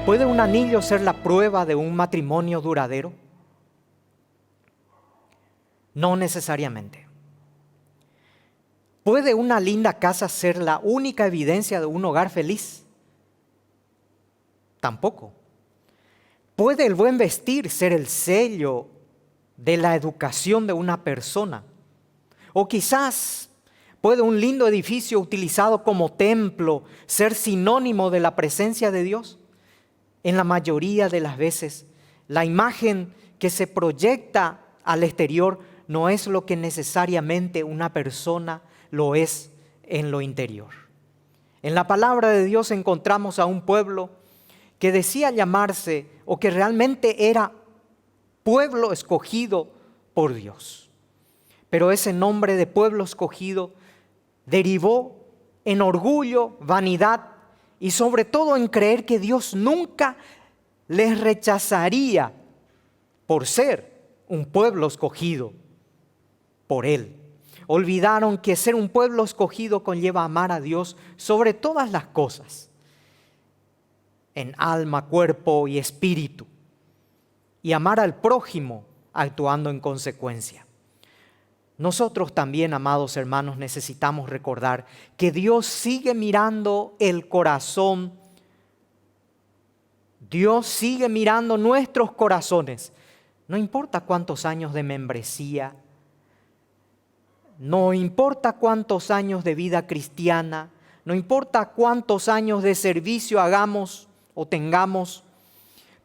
¿Puede un anillo ser la prueba de un matrimonio duradero? No necesariamente. ¿Puede una linda casa ser la única evidencia de un hogar feliz? Tampoco. ¿Puede el buen vestir ser el sello de la educación de una persona? O quizás puede un lindo edificio utilizado como templo ser sinónimo de la presencia de Dios. En la mayoría de las veces, la imagen que se proyecta al exterior no es lo que necesariamente una persona lo es en lo interior. En la palabra de Dios encontramos a un pueblo que decía llamarse, o que realmente era pueblo escogido por Dios. Pero ese nombre de pueblo escogido derivó en orgullo, vanidad y sobre todo en creer que Dios nunca les rechazaría por ser un pueblo escogido por Él. Olvidaron que ser un pueblo escogido conlleva amar a Dios sobre todas las cosas, en alma, cuerpo y espíritu, y amar al prójimo actuando en consecuencia. Nosotros también, amados hermanos, necesitamos recordar que Dios sigue mirando el corazón. Dios sigue mirando nuestros corazones. No importa cuántos años de membresía, no importa cuántos años de vida cristiana, no importa cuántos años de servicio hagamos o tengamos,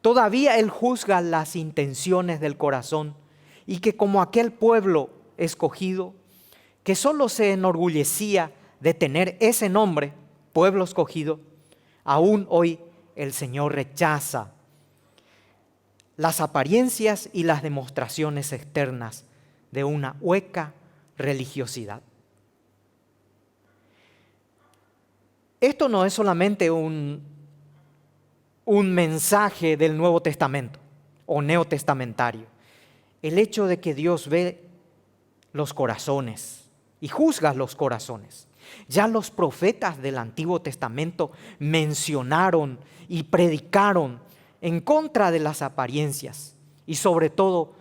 todavía Él juzga las intenciones del corazón, y que como aquel pueblo escogido, que solo se enorgullecía de tener ese nombre, pueblo escogido, aún hoy el Señor rechaza las apariencias y las demostraciones externas de una hueca religiosidad. Esto no es solamente un mensaje del Nuevo Testamento o neotestamentario. El hecho de que Dios ve los corazones y juzga los corazones. Ya los profetas del Antiguo Testamento mencionaron y predicaron en contra de las apariencias, y sobre todo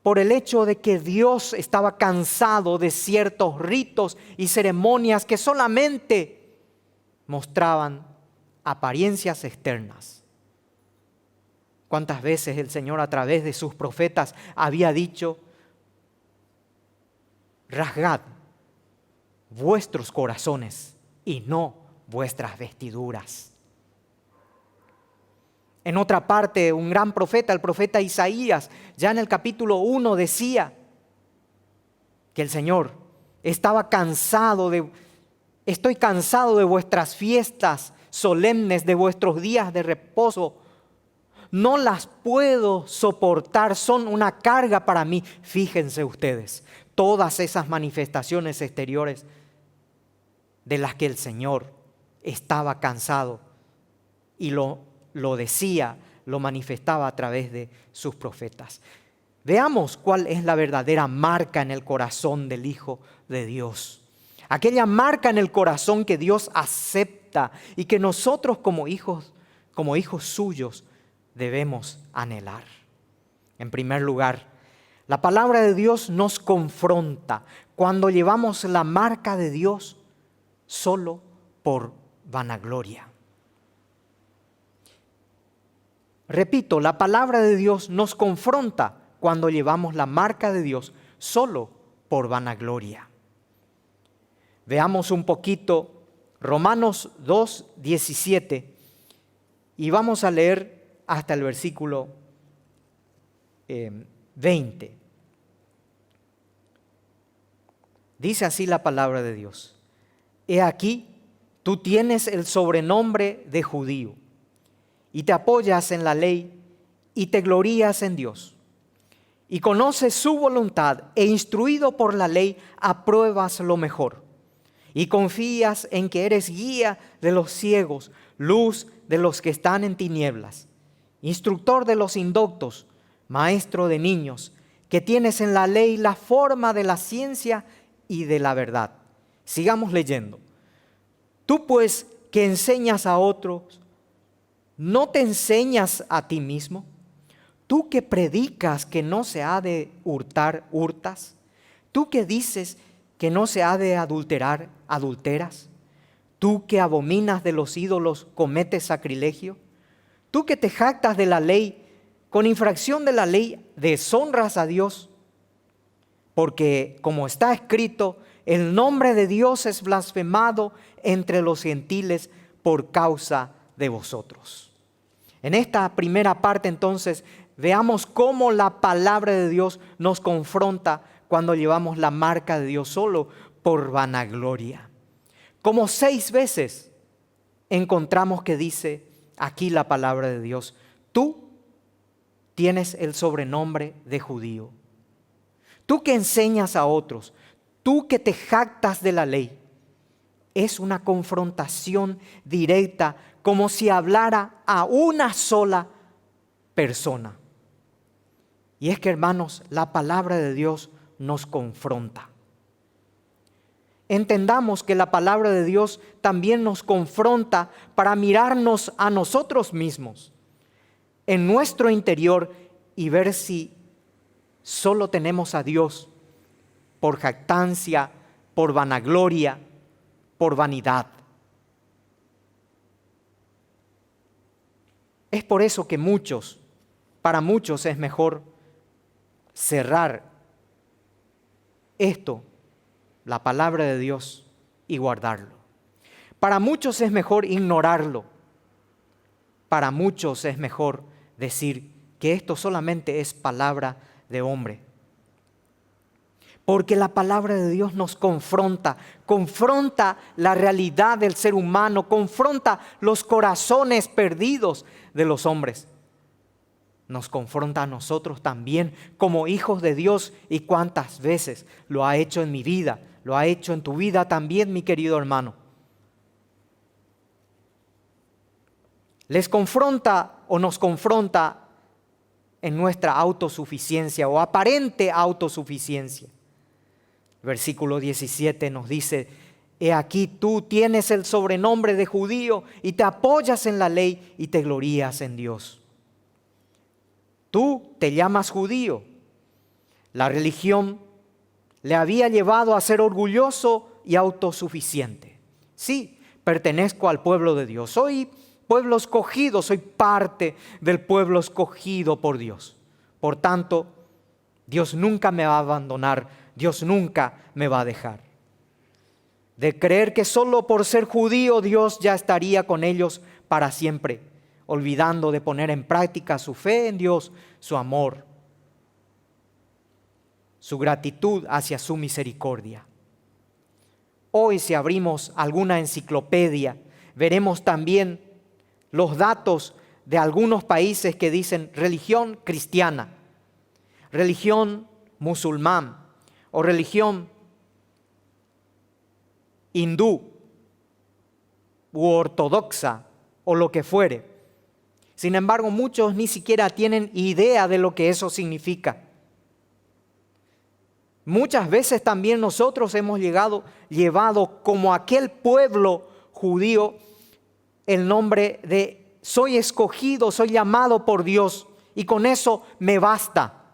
por el hecho de que Dios estaba cansado de ciertos ritos y ceremonias que solamente mostraban apariencias externas. ¿Cuántas veces el Señor a través de sus profetas había dicho: rasgad vuestros corazones y no vuestras vestiduras? En otra parte, un gran profeta, el profeta Isaías, ya en el capítulo 1 decía que el Señor estaba cansado estoy cansado de vuestras fiestas solemnes, de vuestros días de reposo. No las puedo soportar, son una carga para mí. Fíjense ustedes, todas esas manifestaciones exteriores de las que el Señor estaba cansado y lo decía, lo manifestaba a través de sus profetas. Veamos cuál es la verdadera marca en el corazón del Hijo de Dios. Aquella marca en el corazón que Dios acepta y que nosotros como hijos suyos debemos anhelar. En primer lugar, la palabra de Dios nos confronta cuando llevamos la marca de Dios solo por vanagloria. Repito, la palabra de Dios nos confronta cuando llevamos la marca de Dios solo por vanagloria. Veamos un poquito Romanos 2:17 y vamos a leer hasta el versículo 20. Dice así la palabra de Dios: He aquí, tú tienes el sobrenombre de judío, y te apoyas en la ley, y te glorías en Dios, y conoces su voluntad, e instruido por la ley, apruebas lo mejor, y confías en que eres guía de los ciegos, luz de los que están en tinieblas, instructor de los indoctos, maestro de niños, que tienes en la ley la forma de la ciencia y de la verdad. Sigamos leyendo. Tú pues que enseñas a otros, ¿No te enseñas a ti mismo? Tú que predicas que no se ha de hurtar, hurtas. Tú que dices que no se ha de adulterar, adulteras. Tú que abominas de los ídolos, cometes sacrilegio. Tú que te jactas de la ley, con infracción de la ley, deshonras a Dios. Porque como está escrito, el nombre de Dios es blasfemado entre los gentiles por causa de vosotros. En esta primera parte entonces veamos cómo la palabra de Dios nos confronta cuando llevamos la marca de Dios solo por vanagloria. Como 6 veces encontramos que dice aquí la palabra de Dios: tú tienes el sobrenombre de judío. Tú que enseñas a otros, tú que te jactas de la ley. Es una confrontación directa, como si hablara a una sola persona. Y es que, hermanos, la palabra de Dios nos confronta. Entendamos que la palabra de Dios también nos confronta para mirarnos a nosotros mismos, en nuestro interior, y ver si solo tenemos a Dios por jactancia, por vanagloria, por vanidad. Es por eso que para muchos es mejor cerrar esto, la palabra de Dios, y guardarlo. Para muchos es mejor ignorarlo. Para muchos es mejor decir que esto solamente es palabra de hombre. Porque la palabra de Dios nos confronta la realidad del ser humano, confronta los corazones perdidos de los hombres. Nos confronta a nosotros también como hijos de Dios, y cuántas veces lo ha hecho en mi vida, lo ha hecho en tu vida también, mi querido hermano. Les confronta o nos confronta en nuestra autosuficiencia o aparente autosuficiencia. Versículo 17 nos dice: he aquí tú tienes el sobrenombre de judío y te apoyas en la ley y te glorías en Dios. Tú te llamas judío. La religión le había llevado a ser orgulloso y autosuficiente. Sí, pertenezco al pueblo de Dios. Soy pueblo escogido, soy parte del pueblo escogido por Dios. Por tanto, Dios nunca me va a abandonar, Dios nunca me va a dejar. De creer que solo por ser judío Dios ya estaría con ellos para siempre, olvidando de poner en práctica su fe en Dios, su amor, su gratitud hacia su misericordia. Hoy, si abrimos alguna enciclopedia, veremos también los datos de algunos países que dicen religión cristiana, religión musulmán o religión hindú u ortodoxa o lo que fuere. Sin embargo, muchos ni siquiera tienen idea de lo que eso significa. Muchas veces también nosotros hemos llevado como aquel pueblo judío el nombre de soy escogido, soy llamado por Dios y con eso me basta.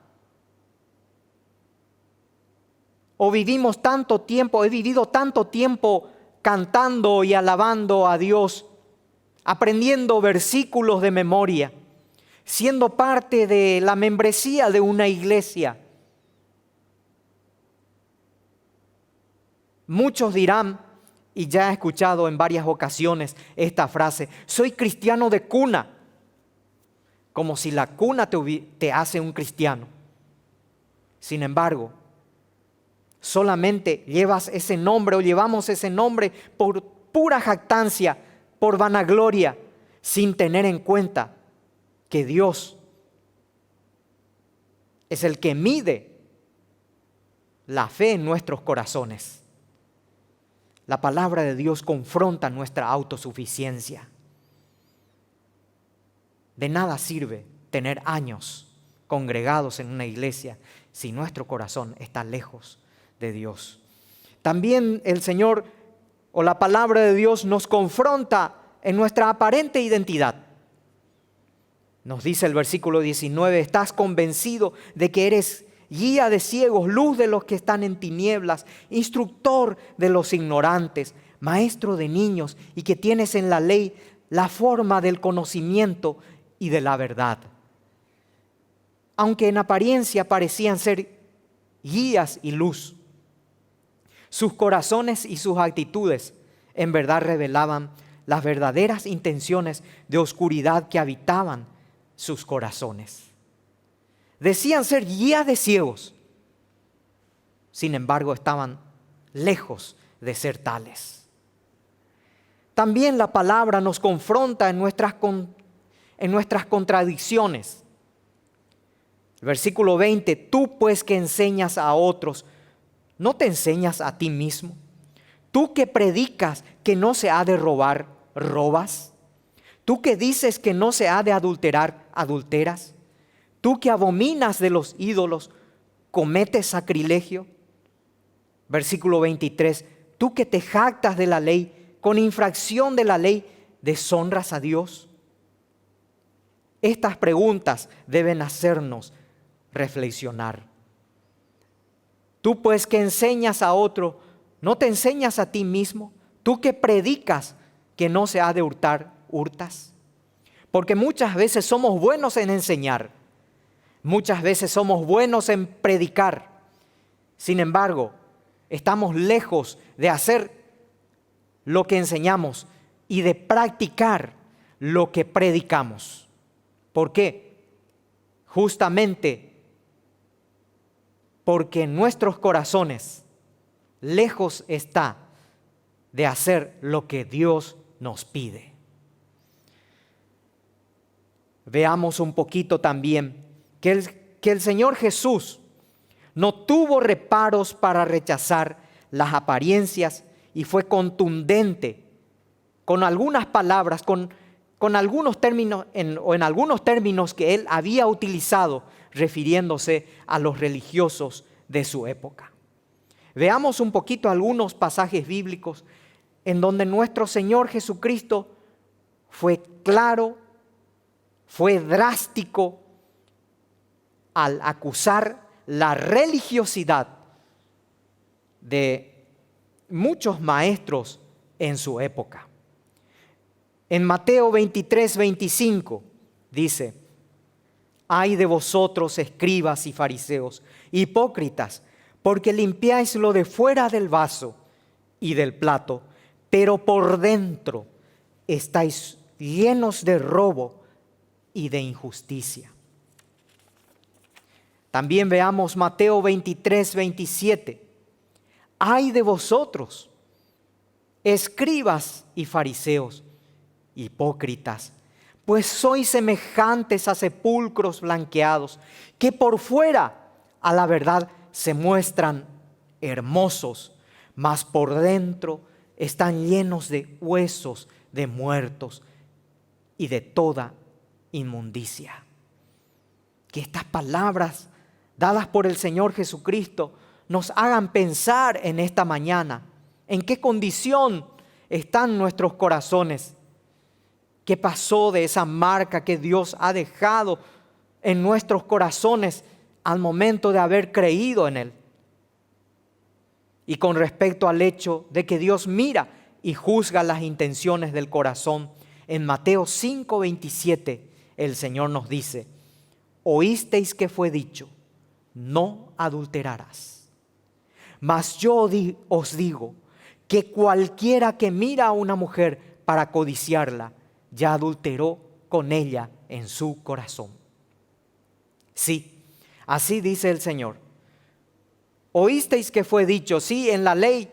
O he vivido tanto tiempo cantando y alabando a Dios, aprendiendo versículos de memoria, siendo parte de la membresía de una iglesia. Muchos dirán, y ya he escuchado en varias ocasiones esta frase: soy cristiano de cuna, como si la cuna te hace un cristiano. Sin embargo, solamente llevas ese nombre o llevamos ese nombre por pura jactancia, por vanagloria, sin tener en cuenta que Dios es el que mide la fe en nuestros corazones. La palabra de Dios confronta nuestra autosuficiencia. De nada sirve tener años congregados en una iglesia si nuestro corazón está lejos de Dios. También el Señor o la palabra de Dios nos confronta en nuestra aparente identidad. Nos dice el versículo 19, estás convencido de que eres guía de ciegos, luz de los que están en tinieblas, instructor de los ignorantes, maestro de niños, y que tienes en la ley la forma del conocimiento y de la verdad. Aunque en apariencia parecían ser guías y luz, sus corazones y sus actitudes en verdad revelaban las verdaderas intenciones de oscuridad que habitaban sus corazones. Decían ser guías de ciegos, sin embargo estaban lejos de ser tales. También la palabra nos confronta en nuestras contradicciones. El versículo 20, tú pues que enseñas a otros, ¿no te enseñas a ti mismo? Tú que predicas que no se ha de robar, ¿robas? Tú que dices que no se ha de adulterar, ¿adulteras? Tú que abominas de los ídolos, ¿cometes sacrilegio? Versículo 23, tú que te jactas de la ley, con infracción de la ley, ¿deshonras a Dios? Estas preguntas deben hacernos reflexionar. Tú pues que enseñas a otro, ¿no te enseñas a ti mismo? Tú que predicas que no se ha de hurtar, ¿hurtas? Porque muchas veces somos buenos en enseñar, muchas veces somos buenos en predicar. Sin embargo, estamos lejos de hacer lo que enseñamos y de practicar lo que predicamos. ¿Por qué? Justamente porque en nuestros corazones lejos está de hacer lo que Dios nos pide. Veamos un poquito también que el Señor Jesús no tuvo reparos para rechazar las apariencias y fue contundente con algunas palabras, con algunos términos en algunos términos que él había utilizado refiriéndose a los religiosos de su época. Veamos un poquito algunos pasajes bíblicos en donde nuestro Señor Jesucristo fue claro, fue drástico al acusar la religiosidad de muchos maestros en su época. En Mateo 23, 25 dice, ay de vosotros, escribas y fariseos, hipócritas, porque limpiáis lo de fuera del vaso y del plato, pero por dentro estáis llenos de robo y de injusticia. También veamos Mateo 23, 27. Ay de vosotros, escribas y fariseos, hipócritas, pues sois semejantes a sepulcros blanqueados, que por fuera a la verdad se muestran hermosos, mas por dentro están llenos de huesos de muertos y de toda inmundicia. Que estas palabras dadas por el Señor Jesucristo nos hagan pensar en esta mañana en qué condición están nuestros corazones. ¿Qué pasó de esa marca que Dios ha dejado en nuestros corazones al momento de haber creído en Él? Y con respecto al hecho de que Dios mira y juzga las intenciones del corazón, en Mateo 5:27 el Señor nos dice, oísteis que fue dicho, no adulterarás. Mas yo os digo que cualquiera que mira a una mujer para codiciarla, ya adulteró con ella en su corazón. Sí, así dice el Señor. Oísteis que fue dicho, sí, en la ley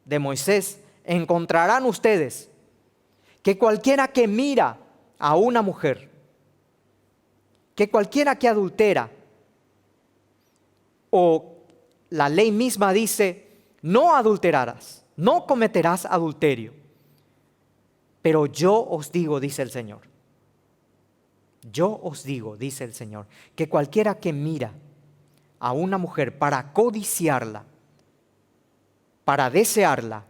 de Moisés encontrarán ustedes que cualquiera que mira a una mujer, que cualquiera que adultera, o la ley misma dice, no adulterarás, no cometerás adulterio. Pero yo os digo, dice el Señor, yo os digo, dice el Señor, que cualquiera que mira a una mujer para codiciarla, para desearla,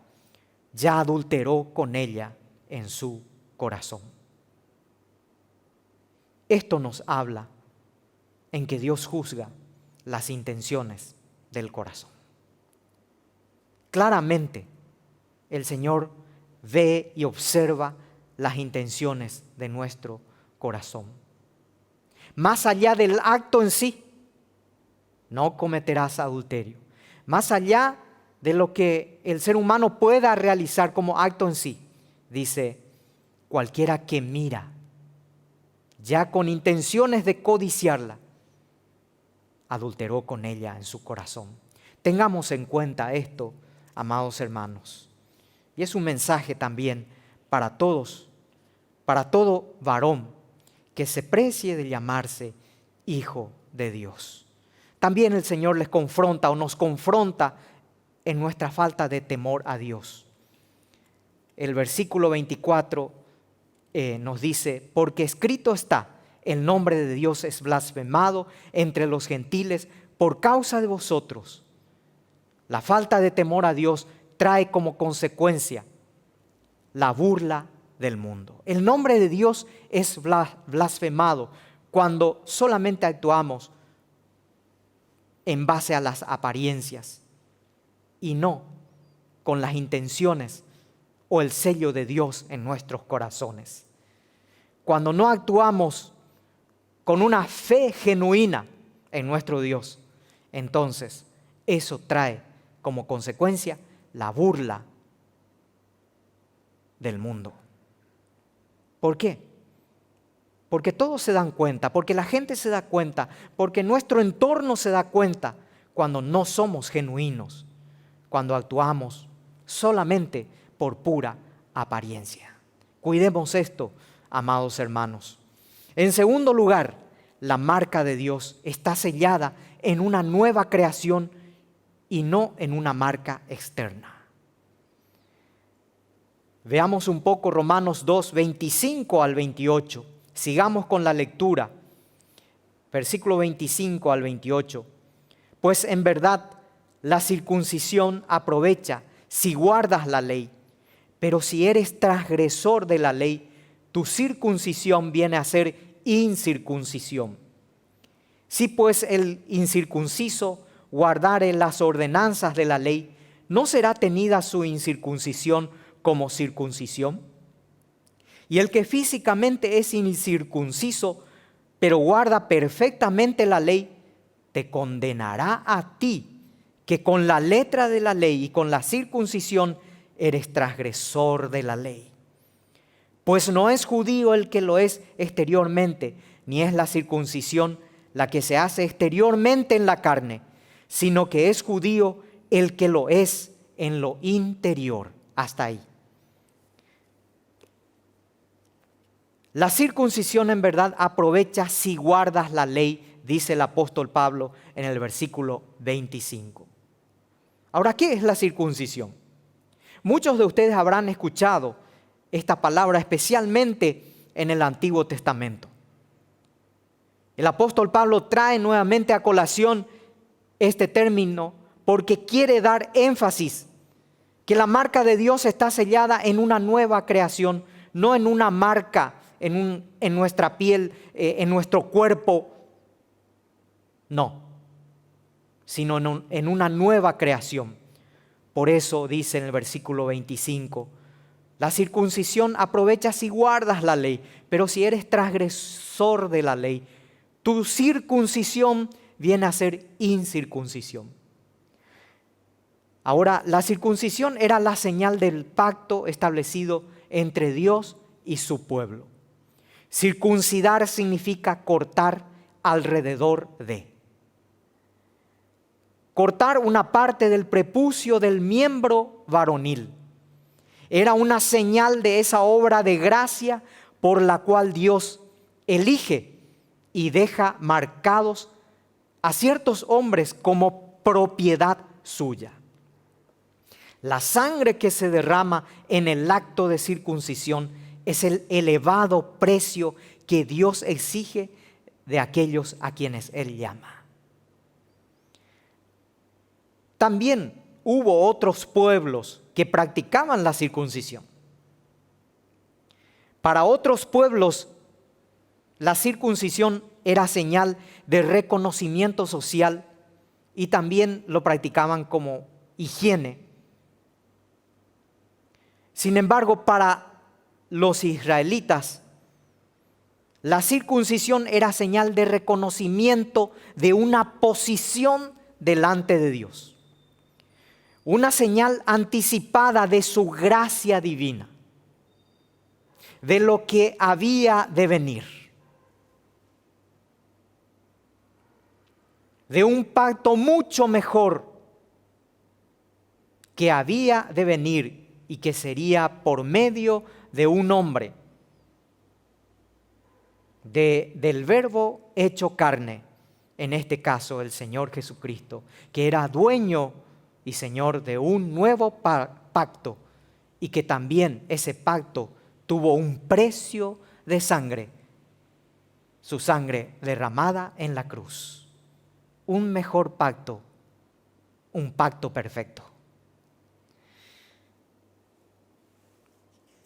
ya adulteró con ella en su corazón. esto nos habla en que Dios juzga las intenciones del corazón. Claramente, el Señor ve y observa las intenciones de nuestro corazón. Más allá del acto en sí, no cometerás adulterio. Más allá de lo que el ser humano pueda realizar como acto en sí, dice, cualquiera que mira, ya con intenciones de codiciarla, adulteró con ella en su corazón. Tengamos en cuenta esto, amados hermanos. Y es un mensaje también para todos, para todo varón que se precie de llamarse hijo de Dios. También el Señor les confronta o nos confronta en nuestra falta de temor a Dios. El versículo 24 nos dice, porque escrito está, el nombre de Dios es blasfemado entre los gentiles por causa de vosotros. La falta de temor a Dios trae como consecuencia la burla del mundo. El nombre de Dios es blasfemado cuando solamente actuamos en base a las apariencias y no con las intenciones o el sello de Dios en nuestros corazones. Cuando no actuamos con una fe genuina en nuestro Dios, entonces eso trae como consecuencia la burla del mundo. ¿Por qué? Porque todos se dan cuenta, porque la gente se da cuenta, porque nuestro entorno se da cuenta cuando no somos genuinos, cuando actuamos solamente por pura apariencia. Cuidemos esto, amados hermanos. En segundo lugar, la marca de Dios está sellada en una nueva creación y no en una marca externa. Veamos un poco Romanos 2, 25 al 28. Sigamos con la lectura. Versículo 25 al 28. Pues en verdad la circuncisión aprovecha si guardas la ley, pero si eres transgresor de la ley, tu circuncisión viene a ser incircuncisión. Si pues el incircunciso guardare las ordenanzas de la ley, ¿no será tenida su incircuncisión como circuncisión? Y el que físicamente es incircunciso, pero guarda perfectamente la ley, te condenará a ti, que con la letra de la ley y con la circuncisión eres transgresor de la ley. Pues no es judío el que lo es exteriormente, ni es la circuncisión la que se hace exteriormente en la carne, sino que es judío el que lo es en lo interior. Hasta ahí. La circuncisión en verdad aprovecha si guardas la ley, dice el apóstol Pablo en el versículo 25. Ahora, ¿qué es la circuncisión? Muchos de ustedes habrán escuchado esta palabra, especialmente en el Antiguo Testamento. El apóstol Pablo trae nuevamente a colación este término porque quiere dar énfasis que la marca de Dios está sellada en una nueva creación, no en una marca en nuestra piel, en nuestro cuerpo, no, sino en una nueva creación. Por eso dice en el versículo 25, la circuncisión aprovecha si guardas la ley, pero si eres transgresor de la ley, tu circuncisión viene a ser incircuncisión. Ahora, la circuncisión era la señal del pacto establecido entre Dios y su pueblo. Circuncidar significa cortar alrededor de. Cortar una parte del prepucio del miembro varonil. Era una señal de esa obra de gracia por la cual Dios elige y deja marcados a ciertos hombres como propiedad suya. La sangre que se derrama en el acto de circuncisión es el elevado precio que Dios exige de aquellos a quienes Él llama. También hubo otros pueblos que practicaban la circuncisión. Para otros pueblos, La circuncisión era señal de reconocimiento social y también lo practicaban como higiene. Sin embargo, para los israelitas, la circuncisión era señal de reconocimiento de una posición delante de Dios. Una señal anticipada de su gracia divina, de lo que había de venir. De un pacto mucho mejor que había de venir y que sería por medio de un hombre, del Verbo hecho carne, en este caso el Señor Jesucristo, que era dueño y Señor de un nuevo pacto y que también ese pacto tuvo un precio de sangre, su sangre derramada en la cruz. Un mejor pacto, un pacto perfecto.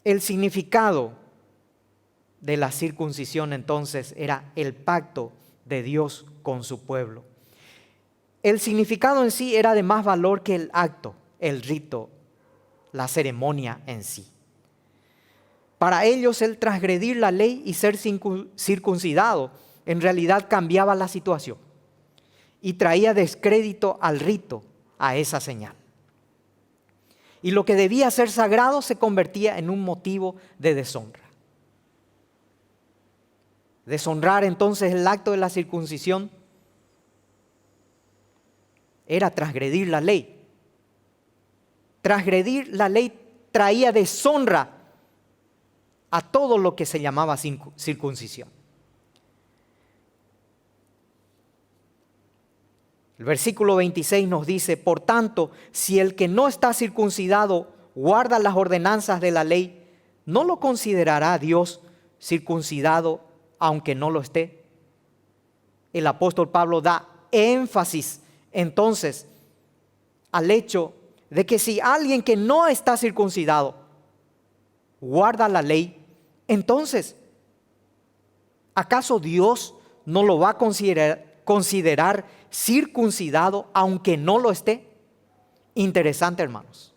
El significado de la circuncisión entonces era el pacto de Dios con su pueblo. El significado en sí era de más valor que el acto, el rito, la ceremonia en sí. Para ellos el transgredir la ley y ser circuncidado en realidad cambiaba la situación y traía descrédito al rito, a esa señal. Y lo que debía ser sagrado se convertía en un motivo de deshonra. Deshonrar entonces el acto de la circuncisión era transgredir la ley. Transgredir la ley traía deshonra a todo lo que se llamaba circuncisión. El versículo 26 nos dice: por tanto, si el que no está circuncidado guarda las ordenanzas de la ley, ¿no lo considerará Dios circuncidado aunque no lo esté? El apóstol Pablo da énfasis entonces al hecho de que si alguien que no está circuncidado guarda la ley, entonces, ¿acaso Dios no lo va a considerar circuncidado aunque no lo esté? Interesante, hermanos.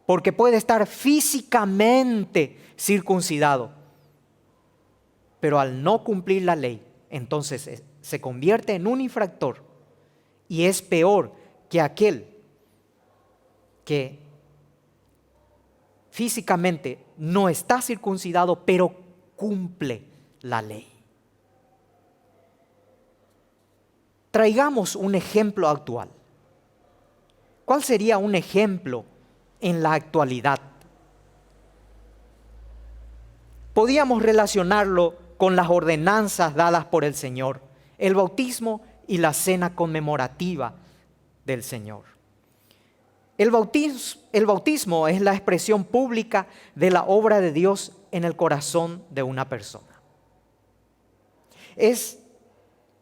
Porque puede estar físicamente circuncidado, pero al no cumplir la ley, entonces se convierte en un infractor y es peor que aquel que físicamente no está circuncidado, pero cumple la ley. Traigamos un ejemplo actual. ¿Cuál sería un ejemplo en la actualidad? Podíamos relacionarlo con las ordenanzas dadas por el Señor, el bautismo y la cena conmemorativa del Señor. El bautismo es la expresión pública de la obra de Dios en el corazón de una persona. Es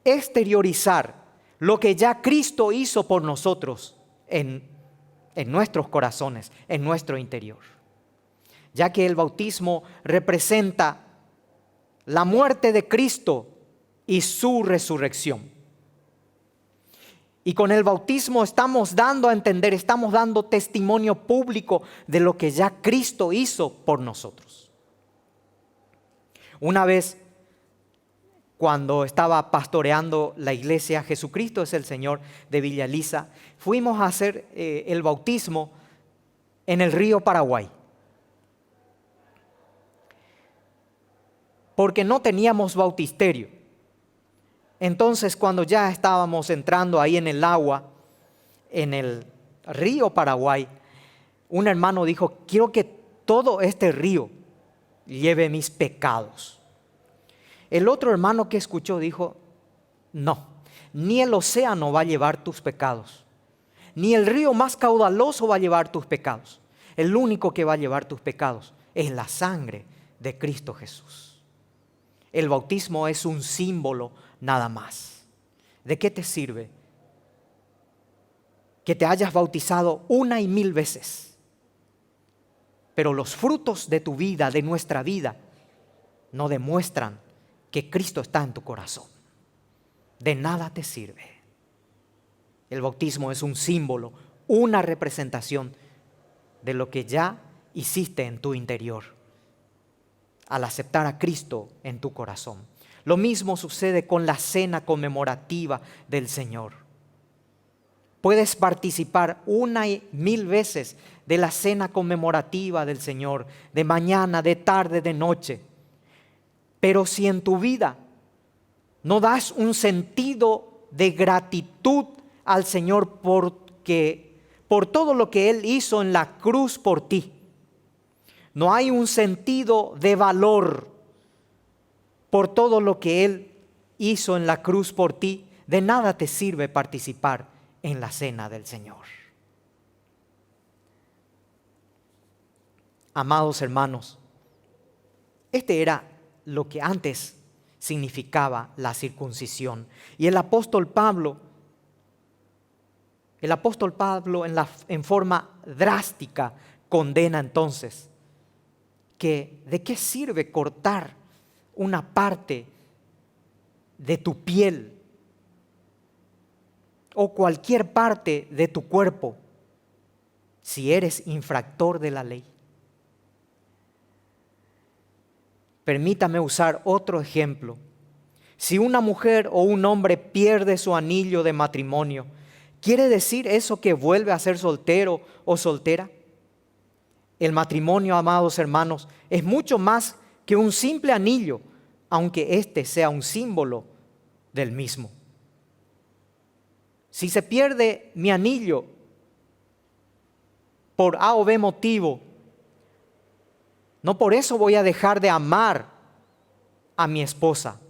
exteriorizar lo que ya Cristo hizo por nosotros en nuestros corazones, en nuestro interior. Ya que el bautismo representa la muerte de Cristo y su resurrección. Y con el bautismo estamos dando a entender, estamos dando testimonio público de lo que ya Cristo hizo por nosotros. Una vez, cuando estaba pastoreando la iglesia Jesucristo es el Señor de Villa Elisa, fuimos a hacer el bautismo en el río Paraguay. Porque no teníamos bautisterio. Entonces, cuando ya estábamos entrando ahí en el agua, en el río Paraguay, un hermano dijo: quiero que todo este río lleve mis pecados. El otro hermano que escuchó dijo: no, ni el océano va a llevar tus pecados, ni el río más caudaloso va a llevar tus pecados. El único que va a llevar tus pecados es la sangre de Cristo Jesús. El bautismo es un símbolo nada más. ¿De qué te sirve que te hayas bautizado 1 y 1000 veces? Pero los frutos de tu vida, de nuestra vida, no demuestran que Cristo está en tu corazón. De nada te sirve. El bautismo es un símbolo, una representación de lo que ya hiciste en tu interior al aceptar a Cristo en tu corazón. Lo mismo sucede con la cena conmemorativa del Señor. Puedes participar 1,000 veces de la cena conmemorativa del Señor, de mañana, de tarde, de noche. Pero si en tu vida no das un sentido de gratitud al Señor por todo lo que Él hizo en la cruz por ti, no hay un sentido de valor por todo lo que Él hizo en la cruz por ti, de nada te sirve participar en la cena del Señor. Amados hermanos, este era lo que antes significaba la circuncisión. Y el apóstol Pablo en forma drástica condena entonces que ¿de qué sirve cortar una parte de tu piel o cualquier parte de tu cuerpo si eres infractor de la ley? Permítame usar otro ejemplo. Si una mujer o un hombre pierde su anillo de matrimonio, ¿quiere decir eso que vuelve a ser soltero o soltera? El matrimonio, amados hermanos, es mucho más que un simple anillo, aunque este sea un símbolo del mismo. Si se pierde mi anillo por A o B motivo, no por eso voy a dejar de amar a mi esposa.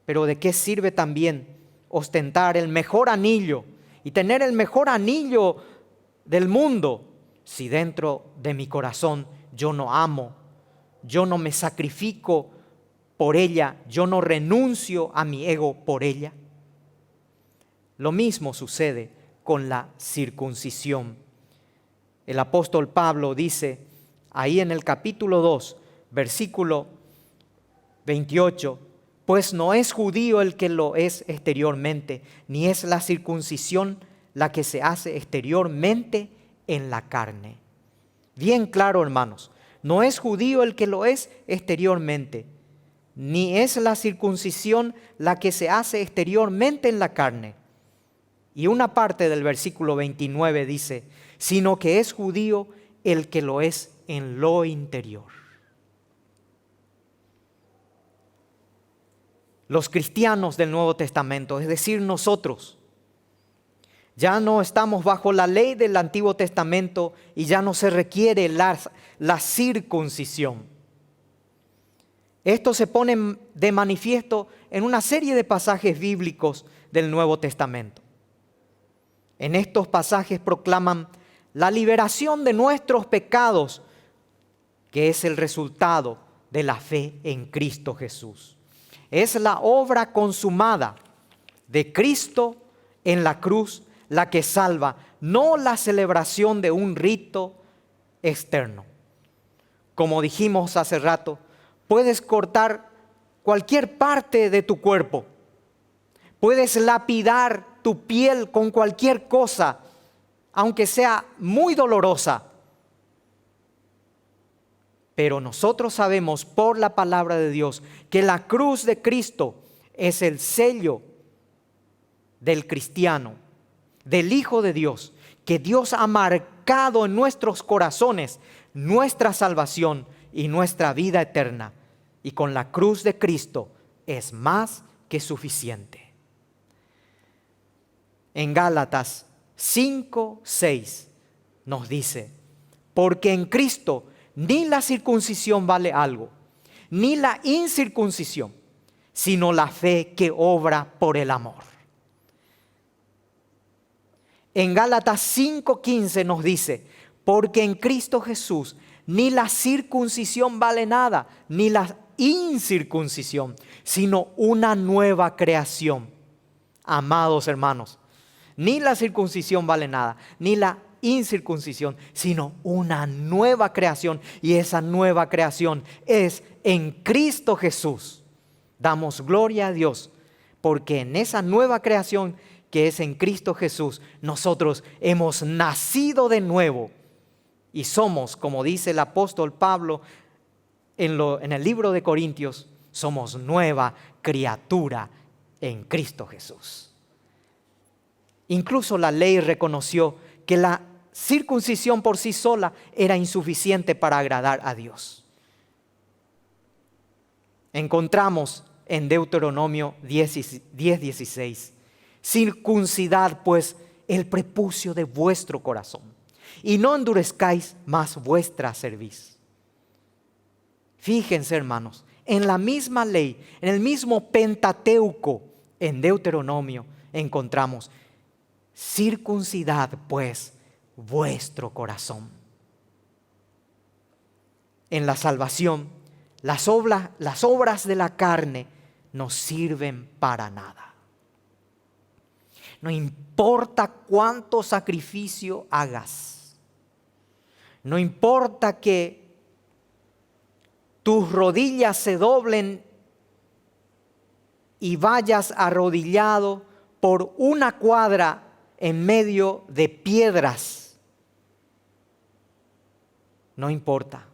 Pero ¿de qué sirve también ostentar el mejor anillo y tener el mejor anillo del mundo si dentro de mi corazón yo no amo, yo no me sacrifico por ella, yo no renuncio a mi ego por ella? Lo mismo sucede con la circuncisión. El apóstol Pablo dice ahí en el capítulo 2, versículo 28, pues no es judío el que lo es exteriormente, ni es la circuncisión la que se hace exteriormente en la carne. Bien claro, hermanos, no es judío el que lo es exteriormente, ni es la circuncisión la que se hace exteriormente en la carne. Y una parte del versículo 29 dice, sino que es judío el que lo es en lo interior. Los cristianos del Nuevo Testamento, es decir, nosotros, ya no estamos bajo la ley del Antiguo Testamento y ya no se requiere la circuncisión. Esto se pone de manifiesto en una serie de pasajes bíblicos del Nuevo Testamento. En estos pasajes proclaman la liberación de nuestros pecados, que es el resultado de la fe en Cristo Jesús. Es la obra consumada de Cristo en la cruz la que salva, no la celebración de un rito externo. Como dijimos hace rato, puedes cortar cualquier parte de tu cuerpo, puedes lapidar tu piel con cualquier cosa, aunque sea muy dolorosa. Pero nosotros sabemos por la palabra de Dios que la cruz de Cristo es el sello del cristiano, del Hijo de Dios, que Dios ha marcado en nuestros corazones nuestra salvación y nuestra vida eterna. Y con la cruz de Cristo es más que suficiente. En Gálatas 5:6 nos dice, porque en Cristo ni la circuncisión vale algo, ni la incircuncisión, sino la fe que obra por el amor. En Gálatas 5:15 nos dice, porque en Cristo Jesús ni la circuncisión vale nada, ni la incircuncisión, sino una nueva creación. Amados hermanos, ni la circuncisión vale nada, ni la incircuncisión, sino una nueva creación. Y esa nueva creación es en Cristo Jesús. Damos gloria a Dios, porque en esa nueva creación que es en Cristo Jesús, nosotros hemos nacido de nuevo y somos, como dice el apóstol Pablo en el libro de Corintios, somos nueva criatura en Cristo Jesús. Incluso la ley reconoció que la circuncisión por sí sola era insuficiente para agradar a Dios. Encontramos en Deuteronomio 10:16, circuncidad pues el prepucio de vuestro corazón y no endurezcáis más vuestra cerviz. Fíjense, hermanos, en la misma ley, en el mismo Pentateuco, en Deuteronomio, encontramos circuncidad pues vuestro corazón. En la salvación, las obras de la carne no sirven para nada. No importa cuánto sacrificio hagas, no importa que tus rodillas se doblen y vayas arrodillado por una cuadra en medio de piedras. No importa.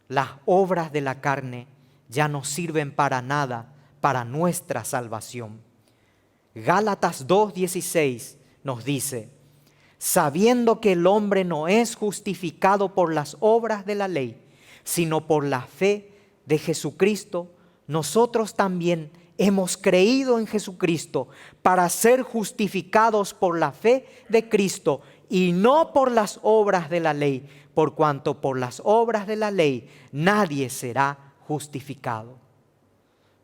Las obras de la carne ya no sirven para nada para nuestra salvación. Gálatas 2:16 nos dice, sabiendo que el hombre no es justificado por las obras de la ley, sino por la fe de Jesucristo, nosotros también hemos creído en Jesucristo para ser justificados por la fe de Cristo y no por las obras de la ley, por cuanto por las obras de la ley nadie será justificado.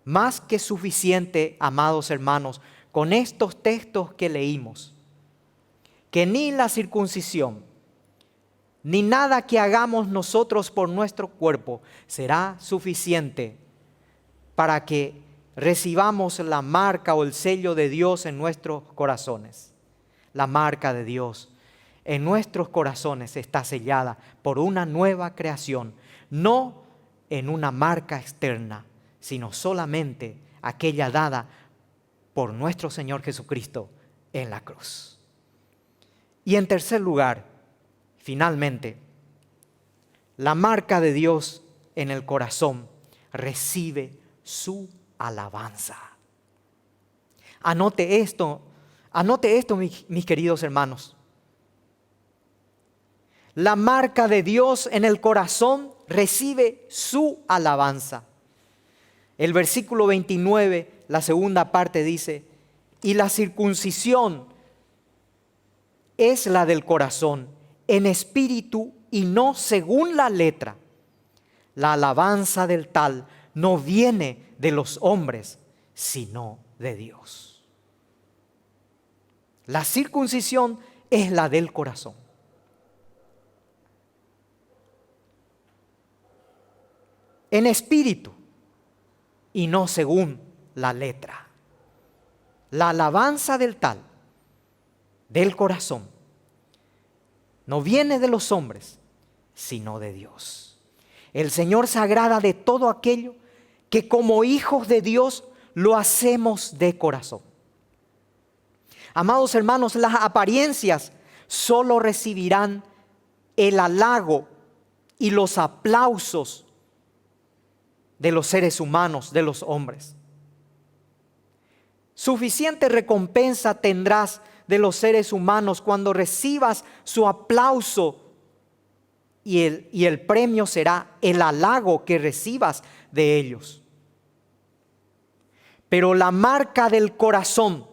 Más que suficiente, amados hermanos, con estos textos que leímos, que ni la circuncisión, ni nada que hagamos nosotros por nuestro cuerpo será suficiente para que recibamos la marca o el sello de Dios en nuestros corazones. La marca de Dios en nuestros corazones está sellada por una nueva creación, no en una marca externa, sino solamente aquella dada por nuestro Señor Jesucristo en la cruz. Y en tercer lugar, finalmente, la marca de Dios en el corazón recibe su alabanza. Anote esto, mis queridos hermanos. La marca de Dios en el corazón recibe su alabanza. El versículo 29, la segunda parte dice, y la circuncisión es la del corazón, en espíritu y no según la letra. La alabanza del tal no viene de los hombres, sino de Dios. La circuncisión es la del corazón. En espíritu y no según la letra. La alabanza del tal, del corazón, no viene de los hombres, sino de Dios. El Señor se agrada de todo aquello que como hijos de Dios lo hacemos de corazón. Amados hermanos, las apariencias solo recibirán el halago y los aplausos de los seres humanos, de los hombres. Suficiente recompensa tendrás de los seres humanos cuando recibas su aplauso y el premio será el halago que recibas de ellos. Pero la marca del corazón,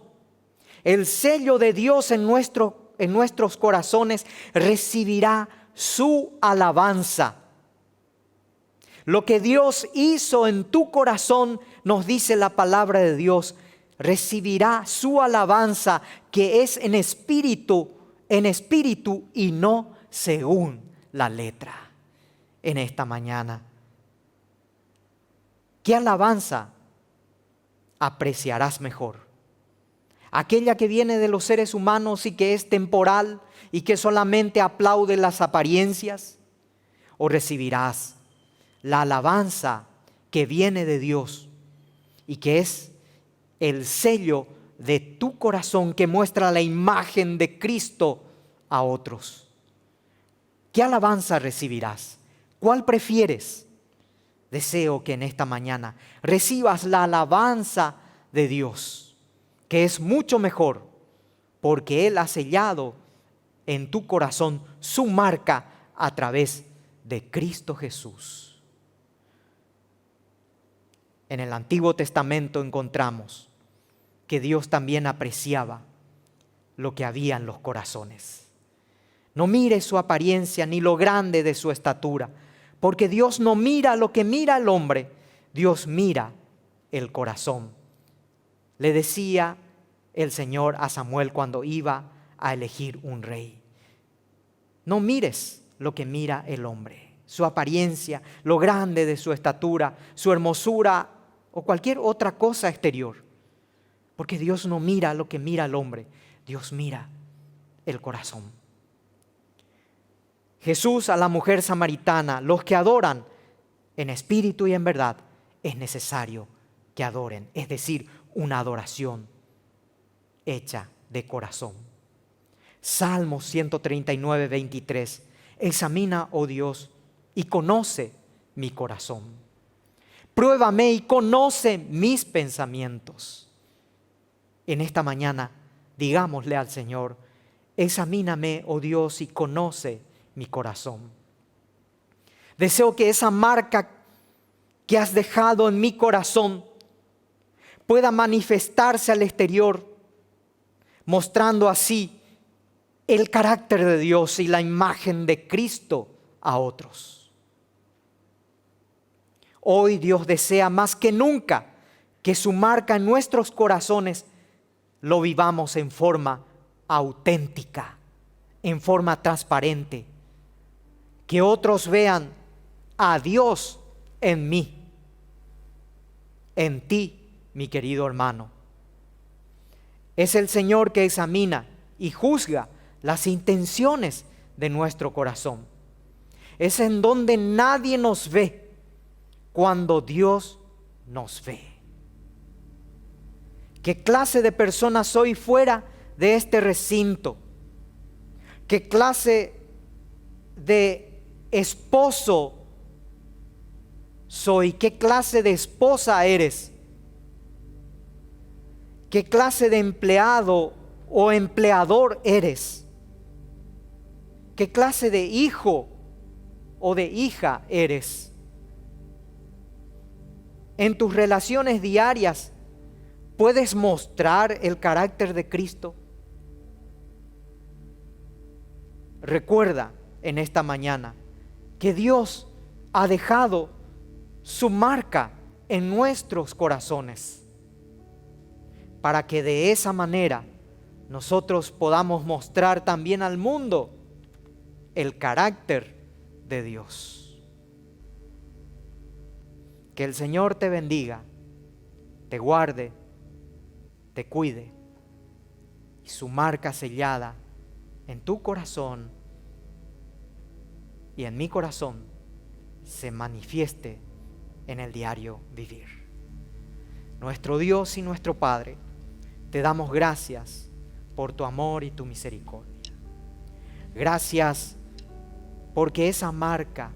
el sello de Dios en nuestros corazones recibirá su alabanza. Lo que Dios hizo en tu corazón, nos dice la palabra de Dios, recibirá su alabanza que es en espíritu y no según la letra. En esta mañana, ¿qué alabanza apreciarás mejor? aquella que viene de los seres humanos y que es temporal y que solamente aplaude las apariencias? ¿O recibirás la alabanza que viene de Dios y que es el sello de tu corazón que muestra la imagen de Cristo a otros? ¿Qué alabanza recibirás? ¿Cuál prefieres? Deseo que en esta mañana recibas la alabanza de Dios, que es mucho mejor, porque Él ha sellado en tu corazón su marca a través de Cristo Jesús. En el Antiguo Testamento encontramos que Dios también apreciaba lo que había en los corazones. No mire su apariencia ni lo grande de su estatura, porque Dios no mira lo que mira el hombre, Dios mira el corazón. Le decía el Señor a Samuel cuando iba a elegir un rey: no mires lo que mira el hombre, su apariencia, lo grande de su estatura, su hermosura o cualquier otra cosa exterior, porque Dios no mira lo que mira el hombre, Dios mira el corazón. Jesús a la mujer samaritana, los que adoran en espíritu y en verdad, es necesario que adoren, es decir, una adoración hecha de corazón. Salmo 139, 23. Examina, oh Dios, y conoce mi corazón. Pruébame y conoce mis pensamientos. En esta mañana, digámosle al Señor: examíname, oh Dios, y conoce mi corazón. Deseo que esa marca que has dejado en mi corazón pueda manifestarse al exterior, mostrando así el carácter de Dios y la imagen de Cristo a otros. Hoy Dios desea más que nunca que su marca en nuestros corazones lo vivamos en forma auténtica, en forma transparente. Que otros vean a Dios en mí, en ti, mi querido hermano. Es el Señor que examina y juzga las intenciones de nuestro corazón. Es en donde nadie nos ve, cuando Dios nos ve. ¿Qué clase de persona soy fuera de este recinto? ¿Qué clase de esposo soy? ¿Qué clase de esposa eres? ¿Qué clase de empleado o empleador eres? ¿Qué clase de hijo o de hija eres? En tus relaciones diarias, ¿puedes mostrar el carácter de Cristo? Recuerda en esta mañana que Dios ha dejado su marca en nuestros corazones, para que de esa manera nosotros podamos mostrar también al mundo el carácter de Dios. Que el Señor te bendiga, te guarde, te cuide, y su marca sellada en tu corazón y en mi corazón se manifieste en el diario vivir. Nuestro Dios y nuestro Padre, te damos gracias por tu amor y tu misericordia. Gracias porque esa marca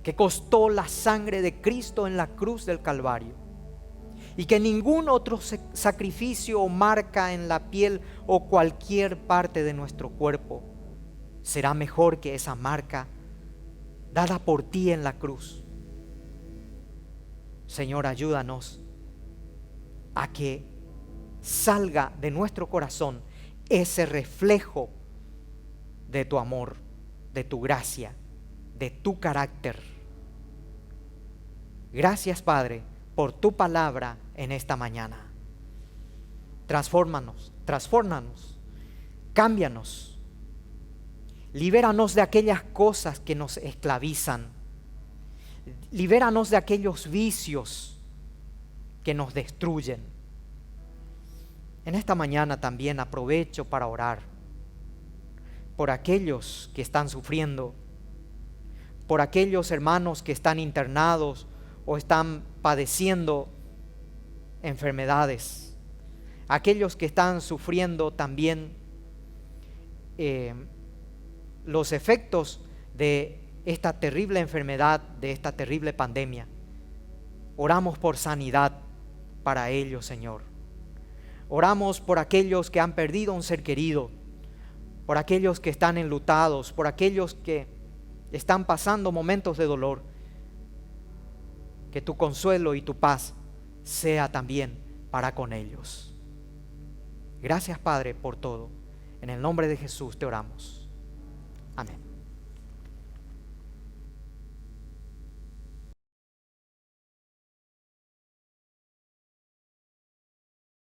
que costó la sangre de Cristo en la cruz del Calvario, y que ningún otro sacrificio o marca en la piel o cualquier parte de nuestro cuerpo será mejor que esa marca dada por ti en la cruz. Señor, ayúdanos a que salga de nuestro corazón ese reflejo de tu amor, de tu gracia, de tu carácter. Gracias, Padre, por tu palabra en esta mañana. Transfórmanos, cámbianos, libéranos de aquellas cosas que nos esclavizan, libéranos de aquellos vicios que nos destruyen. En esta mañana también aprovecho para orar por aquellos que están sufriendo, por aquellos hermanos que están internados o están padeciendo enfermedades, aquellos que están sufriendo también los efectos de esta terrible enfermedad, de esta terrible pandemia. Oramos por sanidad para ellos, Señor. Oramos por aquellos que han perdido un ser querido, por aquellos que están enlutados, por aquellos que están pasando momentos de dolor. Que tu consuelo y tu paz sea también para con ellos. Gracias, Padre, por todo. En el nombre de Jesús te oramos. Amén.